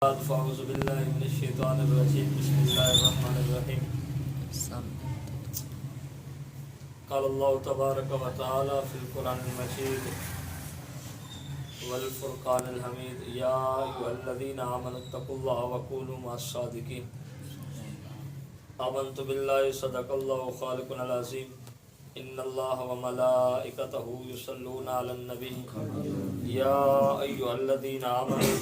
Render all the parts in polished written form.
فأعوذ بالله من الشيطان الرجيم بسم الله الرحمن الرحيم قال الله تبارك وتعالى في القرآن المجيد والفرقان الحميد يا أيها الذين آمنوا اتقوا الله وكونوا مع الصادقين آمنت بالله صدق الله خالقنا العظيم إن الله وملائكته يصلون على النبي يا أيها الذين آمنوا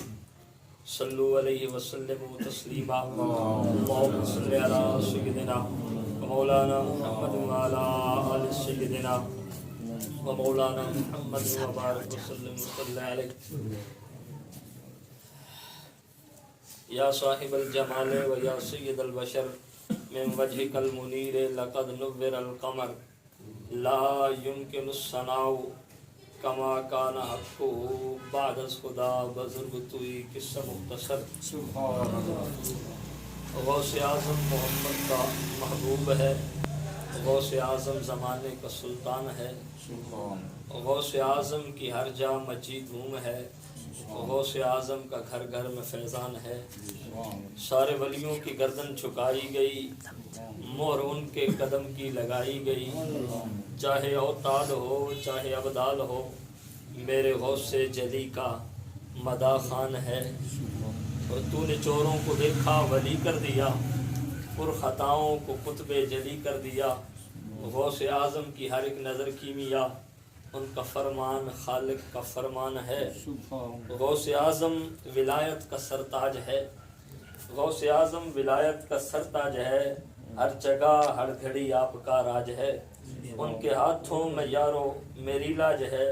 صلوا علیہ وسلم تسلیما اللهم صل علی سیدنا ومولانا محمد وعلى آل سیدنا ومولانا محمد وبارک وسلم وصلی علیہ یا صاحب الجمال و یا سید البشر من وجهك المنیر لقد نور القمر لا يمكن الثناء کما کان حق بعد از خدا بزرگ توی قصہ مختصر غوث اعظم محمد کا محبوب ہے، غوث اعظم زمانے کا سلطان ہے، غوث اعظم کی ہر جا مچی دھوم ہے، غوث اعظم کا گھر گھر میں فیضان ہے، سارے ولیوں کی گردن جھکائی گئی، مہر ان کے قدم کی لگائی گئی، چاہے اوتاد ہو چاہے ابدال ہو، میرے غوث جلی کا مداح خان ہے۔ اور تو نے چوروں کو دیکھا ولی کر دیا، پر خطاؤں کو قطب جلی کر دیا، غوث اعظم کی ہر ایک نظر کیمیا ان کا فرمان خالق کا فرمان ہے۔ غوث اعظم ولایت کا سرتاج ہے، غوث اعظم ولایت کا سرتاج ہے، ہر جگہ ہر گھڑی آپ کا راج ہے، ان کے ہاتھوں میں یارو میری لاج ہے،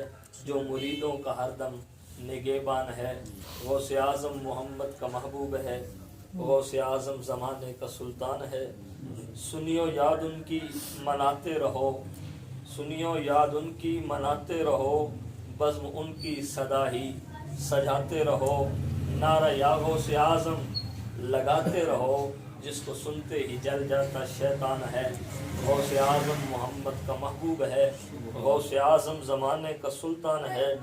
جو مریدوں کا ہر دم نگہبان ہے۔ غوث اعظم محمد کا محبوب ہے، غوث اعظم زمانے کا سلطان ہے۔ سنیو یاد ان کی مناتے رہو، سنیو یاد ان کی مناتے رہو، بزم ان کی صدا ہی سجاتے رہو، نعرہ یا غوث اعظم لگاتے رہو، جس کو سنتے ہی جل جاتا شیطان ہے۔ غوث اعظم محمد کا محبوب ہے، غوث اعظم زمانے کا سلطان ہے۔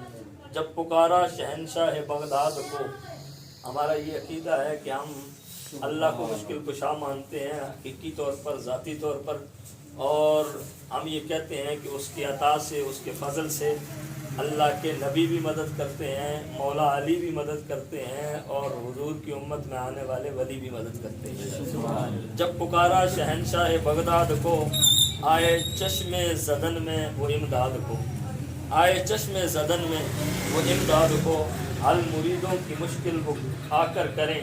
جب پکارا شہنشاہ بغداد کو، ہمارا یہ عقیدہ ہے کہ ہم اللہ کو مشکل کشا مانتے ہیں حقیقی طور پر، ذاتی طور پر، اور ہم یہ کہتے ہیں کہ اس کی عطا سے، اس کے فضل سے اللہ کے نبی بھی مدد کرتے ہیں، مولا علی بھی مدد کرتے ہیں، اور حضور کی امت میں آنے والے ولی بھی مدد کرتے ہیں۔ جب پکارا شہنشاہ بغداد کو، آئے چشم زدن میں وہ امداد کو، آئے چشم زدن میں وہ امداد کو، حل مریدوں کی مشکل وہ آ کر کریں،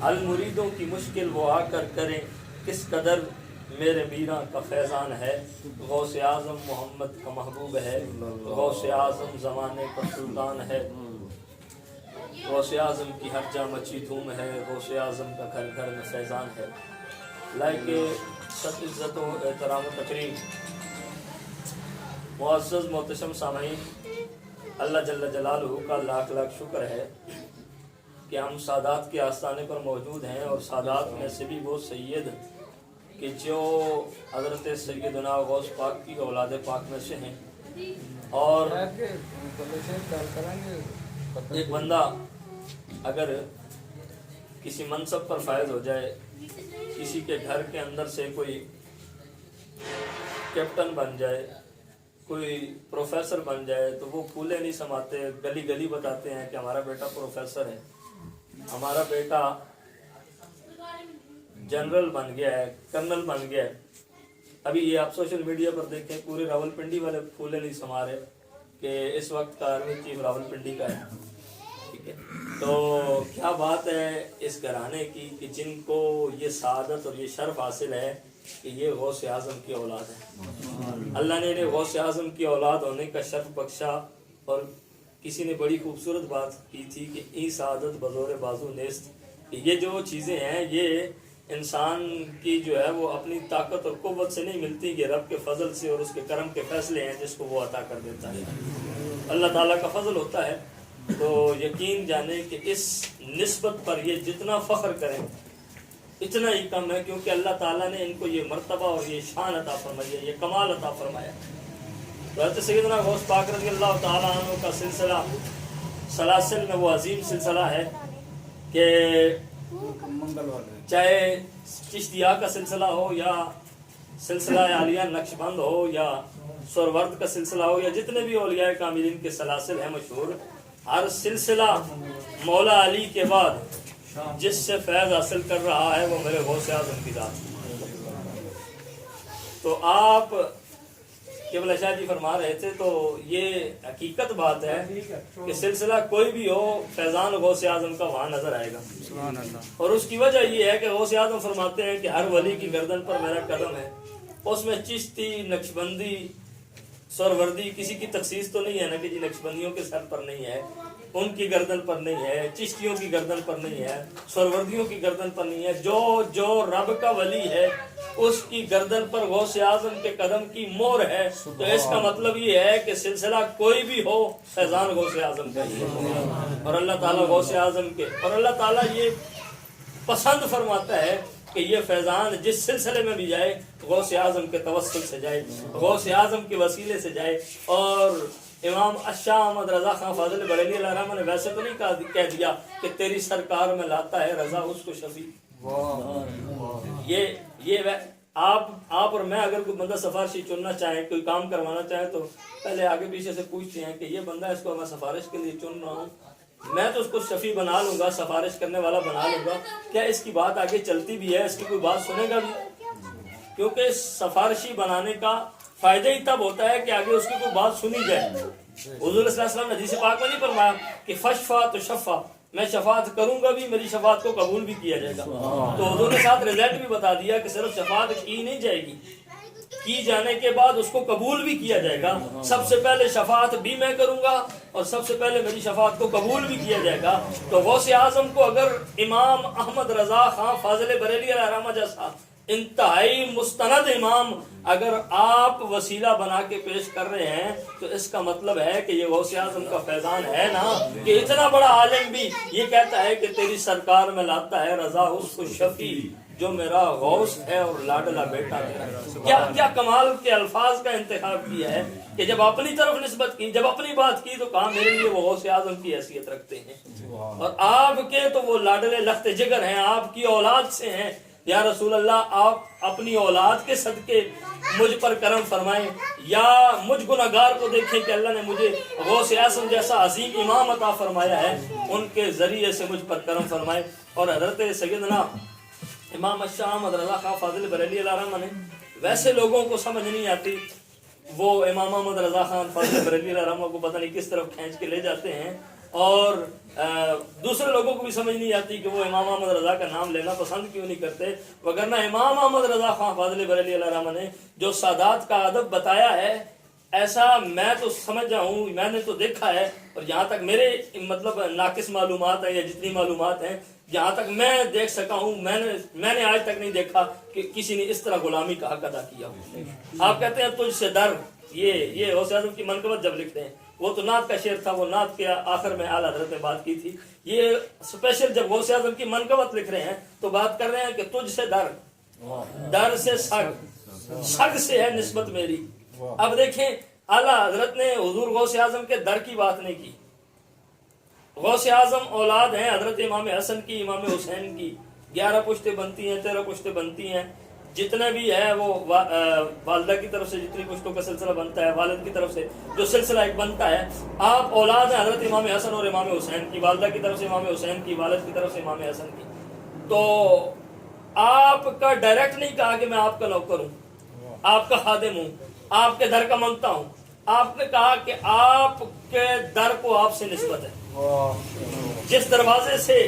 حل مریدوں کی مشکل وہ آ کر کریں، کس قدر میرے میراں کا فیضان ہے۔ غوث اعظم محمد کا محبوب ہے، غوث اعظم زمانے کا سلطان ہے، غوث اعظم کی ہر جا مچی دھوم ہے، غوث اعظم کا گھر گھر میں فیضان ہے۔ لائق سب عزت و احترام و تقریم معزز محتشم سامعین، اللہ جل جلالہ کا لاکھ لاکھ شکر ہے کہ ہم سادات کے آستانے پر موجود ہیں، اور سادات میں سے بھی وہ سید کہ جو حضرت سیدنا غوث پاک کی اولاد پاک میں سے ہیں۔ اور ایک بندہ اگر کسی منصب پر فائز ہو جائے، کسی کے گھر کے اندر سے کوئی کیپٹن بن جائے، کوئی پروفیسر بن جائے، تو وہ پھولے نہیں سماتے، گلی گلی بتاتے ہیں کہ ہمارا بیٹا پروفیسر ہے، ہمارا بیٹا جنرل بن گیا ہے، کرنل بن گیا ہے۔ ابھی یہ آپ سوشل میڈیا پر دیکھیں، پورے راول پنڈی والے پھولے نہیں سما رہے کہ اس وقت کا آرمی چیف راول پنڈی کا ہے، ٹھیک ہے؟ تو کیا بات ہے اس گھرانے کی کہ جن کو یہ سعادت اور یہ شرف حاصل ہے کہ یہ غوث اعظم کی اولاد ہے۔ اللہ نے انہیں غوث اعظم کی اولاد ہونے کا شرف بخشا، اور کسی نے بڑی خوبصورت بات کی تھی کہ ای سعادت بزور بازو نیست، یہ جو چیزیں ہیں یہ انسان کی جو ہے وہ اپنی طاقت اور قوت سے نہیں ملتی، یہ رب کے فضل سے اور اس کے کرم کے فیصلے ہیں جس کو وہ عطا کر دیتا ہے، اللہ تعالیٰ کا فضل ہوتا ہے۔ تو یقین جانے کہ اس نسبت پر یہ جتنا فخر کریں اتنا ہی کم ہے، کیونکہ اللہ تعالیٰ نے ان کو یہ مرتبہ اور یہ شان عطا فرمائی ہے، یہ کمال عطا فرمایا۔ تو حضرت سیدنا غوث پاک رضی اللہ تعالیٰ عنہ کا سلسلہ سلاسل میں وہ عظیم سلسلہ ہے کہ چاہے چشتیہ کا سلسلہ ہو یا سلسلہ عالیہ نقشبند ہو یا سورورد کا سلسلہ ہو یا جتنے بھی اولیاء کاملین کے سلاسل ہیں مشہور، ہر سلسلہ مولا علی کے بعد جس سے فیض حاصل کر رہا ہے وہ میرے غوث اعظم کی ذات ہے۔ تو آپ قبلہ شاہ جی فرما رہے تھے، تو یہ حقیقت بات ہے کہ سلسلہ کوئی بھی ہو فیضان غوث اعظم کا وہاں نظر آئے گا۔ اور اس کی وجہ یہ ہے کہ غوث اعظم فرماتے ہیں کہ ہر ولی کی گردن پر میرا قدم ہے۔ اس میں چشتی، نقشبندی، سوروردی کسی کی تخصیص تو نہیں ہے نا کہ جی نقشبندیوں کے سر پر نہیں ہے، ان کی گردن پر نہیں ہے، چشتیوں کی گردن پر نہیں ہے، سوروردیوں کی گردن پر نہیں ہے۔ جو رب کا ولی ہے اس کی گردن پر غوث اعظم کے قدم کی مور ہے۔ تو اس کا مطلب یہ ہے کہ سلسلہ کوئی بھی ہو فیضان غوث اعظم کا ہی ہے، اور اللہ تعالیٰ غوث اعظم کے، اور اللہ تعالیٰ یہ پسند فرماتا ہے کہ یہ فیضان جس سلسلے میں بھی جائے غوث اعظم کے توسل سے جائے، غوث اعظم کے وسیلے سے جائے۔ اور امام شاہ احمد رضا خان فاضل بریلوی علیہ الرحمہ نے ویسے تو نہیں کہہ دیا کہ تیری سرکار میں لاتا ہے رضا اس کو شفیع۔ یہ آپ اور میں اگر کوئی بندہ سفارشی چننا چاہیں، کوئی کام کروانا چاہیں، تو پہلے آگے پیچھے سے پوچھتے ہیں کہ یہ بندہ اس کو میں سفارش کے لیے چن رہا ہوں، میں تو اس کو شفیع بنا لوں گا، سفارش کرنے والا بنا لوں گا، کیا اس کی بات آگے چلتی بھی ہے، اس کی کوئی بات سنے گا بھی؟ کیونکہ سفارشی بنانے کا فائدہ ہی تب ہوتا ہے کہ آگے اس کی کوئی بات سنی جائے۔ حضور صلی اللہ علیہ وسلم نے حدیث پاک میں نہیں فرمایا کہ فشفا تو شفا، میں شفاعت کروں گا بھی، میری شفاعت کو قبول بھی کیا جائے گا۔ تو حضور نے ساتھ رزلٹ بھی بتا دیا کہ صرف شفاعت کی نہیں جائے گی، کی جانے کے بعد اس کو قبول بھی کیا جائے گا۔ سب سے پہلے شفاعت بھی میں کروں گا اور سب سے پہلے میری شفاعت کو قبول بھی کیا جائے گا۔ تو غوث اعظم کو اگر امام احمد رضا خان فاضل بریلوی علیہ الرحمہ جیسا انتہائی مستند امام اگر آپ وسیلہ بنا کے پیش کر رہے ہیں، تو اس کا مطلب ہے کہ یہ غوث اعظم کا فیضان ہے نا، کہ اتنا بڑا عالم بھی یہ کہتا ہے کہ تیری سرکار میں لاتا ہے رضا اس کو شفیع، جو میرا غوث ہے اور لاڈلا بیٹا ہے۔ کیا کمال کے الفاظ کا انتخاب کیا ہے کہ جب اپنی طرف نسبت کی، جب اپنی بات کی، تو کہا میرے لیے وہ غوث اعظم کی حیثیت رکھتے ہیں، اور آپ کے تو وہ لاڈلے لخت جگر ہیں، آپ کی اولاد سے ہیں۔ یا رسول اللہ، آپ اپنی اولاد کے صدقے مجھ پر کرم فرمائیں، یا مجھ گناہگار کو دیکھیں کہ اللہ نے مجھے غوث اعظم جیسا عظیم امام عطا فرمایا ہے، ان کے ذریعے سے مجھ پر کرم فرمائیں۔ اور حضرت سیدنا امام شاہ احمد رضا خان فاضل بریلوی علیہ الرحمہ نے، ویسے لوگوں کو سمجھ نہیں آتی، وہ امام احمد رضا خان فاضل بریلوی علیہ الرحمہ کو پتہ نہیں کس طرف کھینچ کے لے جاتے ہیں، اور دوسرے لوگوں کو بھی سمجھ نہیں آتی کہ وہ امام احمد رضا کا نام لینا پسند کیوں نہیں کرتے، وگرنہ امام احمد رضا خان فاضل بریلوی علیہ الرحمہ نے جو سادات کا ادب بتایا ہے، ایسا میں تو سمجھا ہوں، میں نے تو دیکھا ہے، اور جہاں تک میرے مطلب ناقص معلومات ہیں یا جتنی معلومات ہیں، جہاں تک میں دیکھ سکا ہوں، میں نے آج تک نہیں دیکھا کہ کسی نے اس طرح غلامی کا حق ادا کیا ہو۔ آپ کہتے ہیں تجھ سے در، یہ غوث اعظم کی منقبت جب لکھتے ہیں، وہ تو نعت کا شعر تھا، وہ نعت کے آخر میں اعلیٰ حضرت نے بات کی تھی، یہ اسپیشل جب غوث اعظم کی منقبت لکھ رہے ہیں تو بات کر رہے ہیں کہ تجھ سے در، در سے سگ، سگ سے ہے نسبت میری۔ اب دیکھیں اعلیٰ حضرت نے حضور غوث اعظم کے در کی بات نہیں کی۔ غوث اعظم اولاد ہیں حضرت امام حسن کی، امام حسین کی، 11 پشتیں بنتی ہیں، 13 پشتیں بنتی ہیں، جتنے بھی ہے وہ والدہ کی طرف سے جتنی پشتوں کا سلسلہ بنتا ہے، والد کی طرف سے جو سلسلہ ایک بنتا ہے، آپ اولاد ہیں حضرت امام حسن اور امام حسین کی، والدہ کی طرف سے امام حسین کی، والد کی طرف سے امام حسن کی۔ تو آپ کا ڈائریکٹ نہیں کہا کہ میں آپ کا نوکر ہوں، آپ کا خادم ہوں، آپ کے در کا منگتا ہوں، آپ نے کہا کہ آپ کے در کو آپ سے نسبت ہے، جس دروازے سے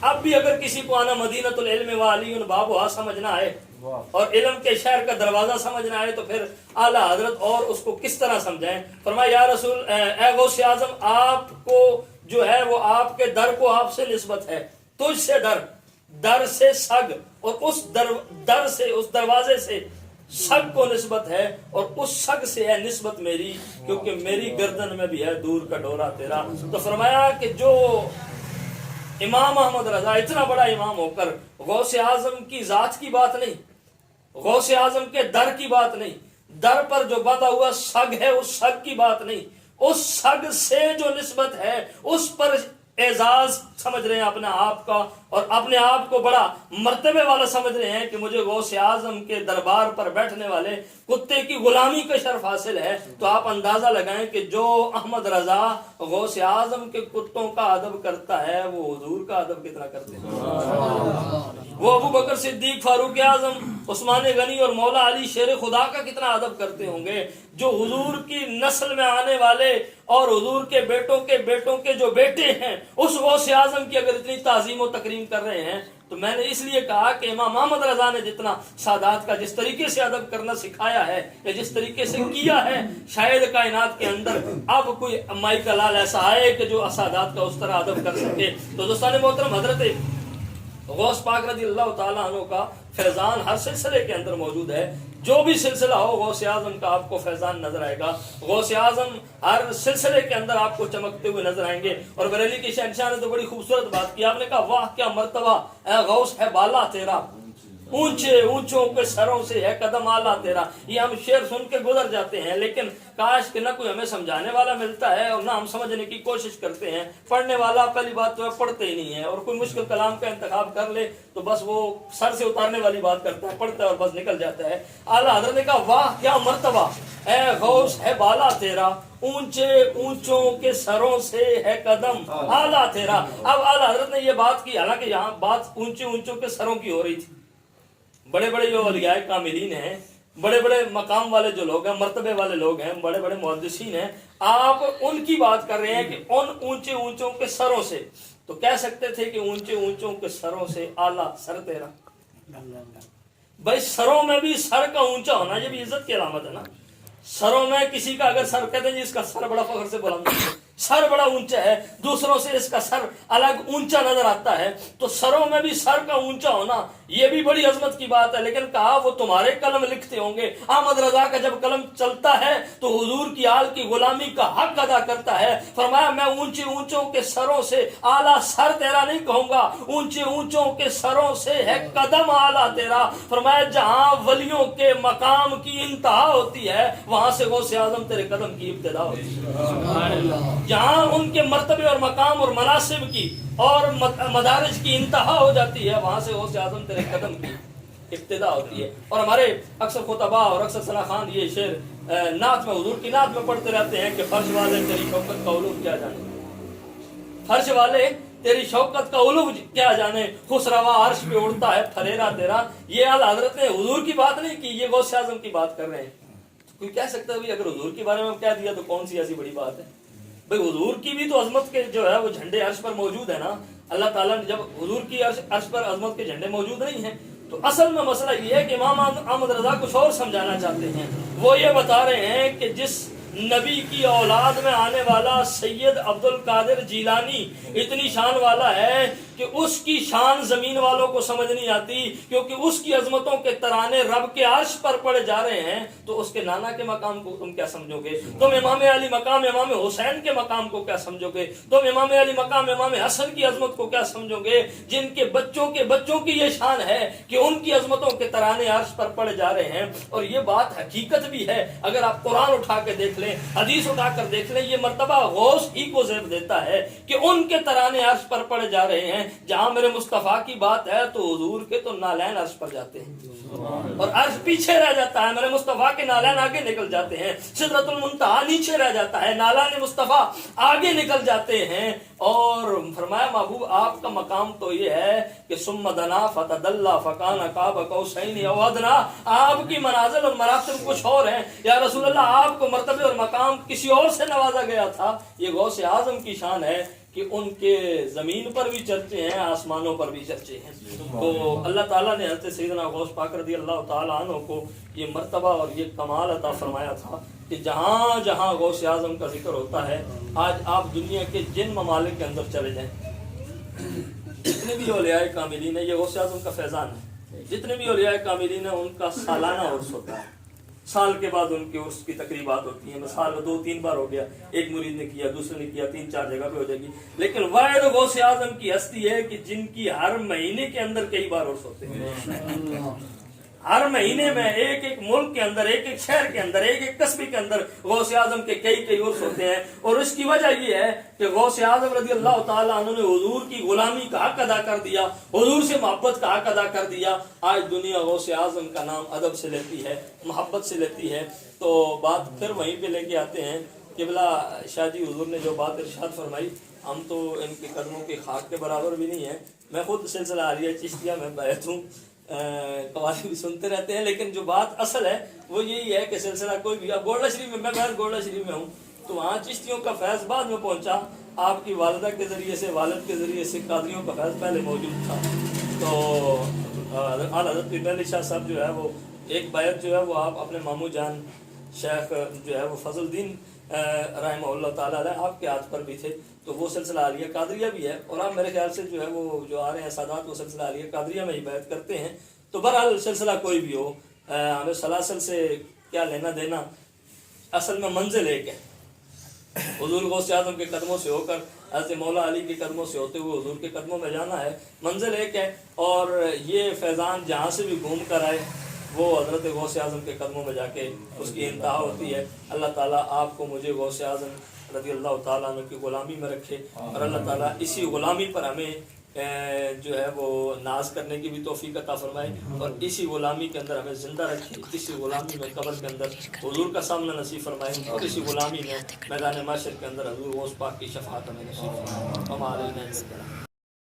اب بھی اگر کسی کو آنا مدینۃ العلم وعلی بابھا سمجھنا ہے اور علم کے شہر کا دروازہ سمجھنا ہے، تو پھر اعلیٰ حضرت اور اس کو کس طرح سمجھائیں؟ فرمایا یا رسول اے غوث اعظم، آپ کو جو ہے وہ آپ کے در کو آپ سے نسبت ہے، تجھ سے در، در سے سگ، اور اس در سے، اس دروازے سے سگ کو نسبت ہے، اور اس سگ سے ہے نسبت میری، کیونکہ میری گردن میں بھی ہے دور کا ڈورا تیرا۔ تو فرمایا کہ جو امام احمد رضا اتنا بڑا امام ہو کر غوث اعظم کی ذات کی بات نہیں، غوث اعظم کے در کی بات نہیں، در پر جو بندھا ہوا سگ ہے اس سگ کی بات نہیں، اس سگ سے جو نسبت ہے اس پر اعزاز سمجھ رہے ہیں اپنے آپ کا اور اپنے آپ کو بڑا مرتبے والا سمجھ رہے ہیں کہ مجھے غوث اعظم کے دربار پر بیٹھنے والے کتے کی غلامی کا شرف حاصل ہے، تو آپ اندازہ لگائیں کہ جو احمد رضا غوث اعظم کے کتوں کا ادب کرتا ہے وہ حضور کا ادب کتنا کرتے ہیں۔ وہ ابو بکر صدیق، فاروق اعظم، عثمان غنی اور مولا علی شیر خدا کا کتنا ادب کرتے ہوں گے، جو حضور کی نسل میں آنے والے اور حضور کے بیٹوں کے جو بیٹے ہیں اس غوث اعظم کی اگر اتنی تعظیم و تکریم کر رہے ہیں، تو میں نے اس لیے کہا کہ امام احمد رضا نے جتنا سادات کا جس طریقے سے ادب کرنا سکھایا ہے یا جس طریقے سے کیا ہے، شاید کائنات کے اندر اب کوئی مائی کا لال ایسا آئے کہ جو سادات کا اس طرح ادب کر سکے۔ تو دوستان محترم، حضرت غوث پاک رضی اللہ تعالیٰ عنہ کا فیضان ہر سلسلے کے اندر موجود ہے۔ جو بھی سلسلہ ہو غوث اعظم کا آپ کو فیضان نظر آئے گا۔ غوث اعظم ہر سلسلے کے اندر آپ کو چمکتے ہوئے نظر آئیں گے۔ اور بریلی کے شہنشاہ نے تو بڑی خوبصورت بات کی، آپ نے کہا واہ کیا مرتبہ اے غوث ہے بالا تیرا، اونچے اونچوں کے سروں سے ہے قدم آلہ تیرا۔ یہ ہم شعر سن کے گزر جاتے ہیں، لیکن کاش کہ نہ کوئی ہمیں سمجھانے والا ملتا ہے اور نہ ہم سمجھنے کی کوشش کرتے ہیں۔ پڑھنے والا پہلی بات تو ہے پڑھتے ہی نہیں ہے، اور کوئی مشکل کلام کا انتخاب کر لے تو بس وہ سر سے اتارنے والی بات کرتا ہے، پڑھتا ہے اور بس نکل جاتا ہے۔ اعلیٰ حضرت نے کہا واہ کیا مرتبہ اے غوث ہے بالا تیرا، اونچے اونچوں کے سروں سے ہے قدم اعلیٰ تیرا۔ اب اعلیٰ حضرت نے یہ بات کی، حالانکہ یہاں بات اونچے اونچوں کے سروں کی ہو رہی تھی۔ بڑے بڑے جو اولیاء کاملین ہیں، بڑے بڑے مقام والے جو لوگ ہیں، مرتبے والے لوگ ہیں، بڑے بڑے محدثین ہیں، آپ ان کی بات کر رہے ہیں کہ ان اونچے اونچوں کے سروں سے، تو کہہ سکتے تھے کہ اونچے اونچوں کے سروں سے اعلیٰ سر تیرا۔ بھائی سروں میں بھی سر کا اونچا ہونا یہ بھی عزت کی علامت ہے نا۔ سروں میں کسی کا اگر سر کہتے ہیں جی اس کا سر بڑا فخر سے بلند ہے، سر بڑا اونچا ہے، دوسروں سے اس کا سر الگ اونچا نظر آتا ہے، تو سروں میں بھی سر کا اونچا ہونا یہ بھی بڑی عظمت کی بات ہے۔ لیکن کہا وہ تمہارے قلم لکھتے ہوں گے، احمد رضا کا جب قلم چلتا ہے تو حضور کی آل کی غلامی کا حق ادا کرتا ہے۔ فرمایا میں اونچے اونچوں کے سروں سے اعلیٰ سر تیرا نہیں کہوں گا، اونچے اونچوں کے سروں سے ہے قدم اعلیٰ تیرا۔ فرمایا جہاں ولیوں کے مقام کی انتہا ہوتی ہے وہاں سے غوث اعظم تیرے قدم کی ابتدا ہوتی ہے۔ جہاں ان کے مرتبے اور مقام اور مناصب کی اور مدارج کی انتہا ہو جاتی ہے وہاں سے غوث اعظم تیرے قدم کی ابتدا ہوتی ہے۔ اور ہمارے اکثر خطبہ اور اکثر ثنا خان یہ شعر نعت میں، حضور کی نعت میں پڑھتے رہتے ہیں کہ فرش والے تیری شوکت کا علو کیا جانے، فرش والے تیری شوکت کا علو کیا جانے، خسروا عرش پہ اڑتا ہے پھریرا تیرا۔ یہ اعلیٰ حضرت نے حضور کی بات نہیں کی، یہ غوث اعظم کی بات کر رہے ہیں۔ کوئی کہہ سکتا ہے اگر حضور کے بارے میں کہہ دیا تو کون سی ایسی بڑی بات ہے؟ بھئی حضور کی بھی تو عظمت کے جو ہے وہ جھنڈے عرش پر موجود ہے نا۔ اللہ تعالیٰ نے جب حضور کی عرش پر عظمت کے جھنڈے موجود نہیں ہیں تو اصل میں مسئلہ یہ ہے کہ امام احمد رضا کچھ اور سمجھانا چاہتے ہیں۔ وہ یہ بتا رہے ہیں کہ جس نبی کی اولاد میں آنے والا سید عبد القادر جیلانی اتنی شان والا ہے کہ اس کی شان زمین والوں کو سمجھ نہیں آتی، کیونکہ اس کی عظمتوں کے ترانے رب کے عرش پر پڑے جا رہے ہیں، تو اس کے نانا کے مقام کو تم کیا سمجھو گے؟ تم امام علی مقام امام حسین کے مقام کو کیا سمجھو گے؟ تم امام علی مقام امام حسن کی عظمت کو کیا سمجھو گے، جن کے بچوں کی یہ شان ہے کہ ان کی عظمتوں کے ترانے عرش پر پڑے جا رہے ہیں۔ اور یہ بات حقیقت بھی ہے، اگر آپ قرآن اٹھا کے دیکھ لیں، حدیث اٹھا کر دیکھ لیں، یہ مرتبہ غوث ہی کو زیب دیتا ہے کہ ان کے ترانے عرش پر پڑے جا رہے ہیں۔ جہاں میرے مصطفیٰ کی بات ہے تو حضور کے تو نالین عرش پر جاتے ہیں اور عرش پیچھے رہ جاتا ہے، میرے مصطفیٰ کے نالین آگے نکل جاتے ہیں، سدرۃ المنتہا نیچے رہ جاتا ہے، نالین مصطفیٰ آگے نکل جاتے ہیں۔ اور فرمایا محبوب آپ کا مقام تو یہ ہے کہ ثم دنا فتدلی فکان قاب قوسین او ادنی، آپ کی منازل اور مراتب کچھ اور ہیں یا رسول اللہ، آپ کو مرتبے اور مقام کسی اور سے نوازا گیا تھا۔ یہ غوث اعظم کی شان ہے کہ ان کے زمین پر بھی چرچے ہیں، آسمانوں پر بھی چرچے ہیں۔ تو اللہ تعالیٰ نے حضرت سیدنا غوث پاک رضی اللہ تعالیٰ عنہ کو یہ مرتبہ اور یہ کمال عطا فرمایا تھا کہ جہاں جہاں غوث اعظم کا ذکر ہوتا ہے، آج آپ دنیا کے جن ممالک کے اندر چلے جائیں، جتنے بھی اولیاء کاملین ہیں، یہ غوث اعظم کا فیضان ہے، جتنے بھی اولیاء کاملین ہیں ان کا سالانہ عرس ہوتا ہے، سال کے بعد ان کے عرس کی تقریبات ہوتی ہیں، سال میں 2-3 بار ہو گیا، ایک مرید نے کیا، دوسرے نے کیا، 3-4 جگہ پہ ہو جائے گی، لیکن واحد غوث اعظم کی ہستی ہے کہ جن کی ہر مہینے کے اندر کئی بار عرس ہوتے ہیں۔ ہر مہینے میں ایک ایک ملک کے اندر، ایک ایک شہر کے اندر، ایک ایک قصبے کے اندر غوث اعظم کے کئی عرس ہوتے ہیں. اور اس کی وجہ یہ ہے کہ غوث اعظم رضی اللہ تعالیٰ عنہ نے حضور کی غلامی کا حق ادا کر دیا، حضور سے محبت کا حق ادا کر دیا. آج دنیا غوث اعظم کا نام ادب سے لیتی ہے، محبت سے لیتی ہے. تو بات پھر وہیں پہ لے کے آتے ہیں کہ بلا شاہ جی حضور نے جو بات ارشاد فرمائی، ہم تو ان کے قدموں کی خاک کے برابر بھی نہیں ہیں. میں خود سلسلہ عالیہ چشتیہ میں بیعت ہوں، قوالی بھی سنتے رہتے ہیں، لیکن جو بات اصل ہے وہ یہی ہے کہ سلسلہ کوئی بھی، اب گولڈا شریف میں، میں بہت گولڈا شریف میں ہوں تو وہاں چشتیوں کا فیض بعد میں پہنچا. آپ کی والدہ کے ذریعے سے، والد کے ذریعے سے قادریوں کا فیض پہلے موجود تھا. تو حضرت پیر علی شاہ صاحب جو ہے وہ ایک بیعت جو ہے وہ آپ اپنے ماموں جان شیخ جو ہے وہ فضل الدین رحمہ اللہ تعالیٰ علیہ آپ کے ہاتھ پر بھی تھے. تو وہ سلسلہ عالیہ قادریہ بھی ہے، اور آپ میرے خیال سے جو ہے وہ جو آ رہے ہیں سادات وہ سلسلہ عالیہ قادریہ میں ہی بیعت کرتے ہیں. تو بہرحال سلسلہ کوئی بھی ہو، ہمیں سلاسل سے کیا لینا دینا، اصل میں منزل ایک ہے. حضور غوث اعظم کے قدموں سے ہو کر حضرت مولا علی کے قدموں سے ہوتے ہوئے حضور کے قدموں میں جانا ہے، منزل ایک ہے. اور یہ فیضان جہاں سے بھی گھوم کر آئے وہ حضرت غوث اعظم کے قدموں میں جا کے اس کی انتہا ہوتی ہے. اللہ تعالیٰ آپ کو مجھے غوث اعظم رضی اللہ تعالیٰ عنہ کی غلامی میں رکھے، اور اللہ تعالیٰ اسی غلامی پر ہمیں جو ہے وہ ناز کرنے کی بھی توفیق عطا فرمائے، اور اسی غلامی کے اندر ہمیں زندہ رکھے، اسی غلامی میں قبر کے اندر حضور کا سامنا نصیب فرمائے، اور اسی غلامی میں میدان محشر کے اندر حضور غوث پاک کی شفاعت ہمیں نصیب فرمائے.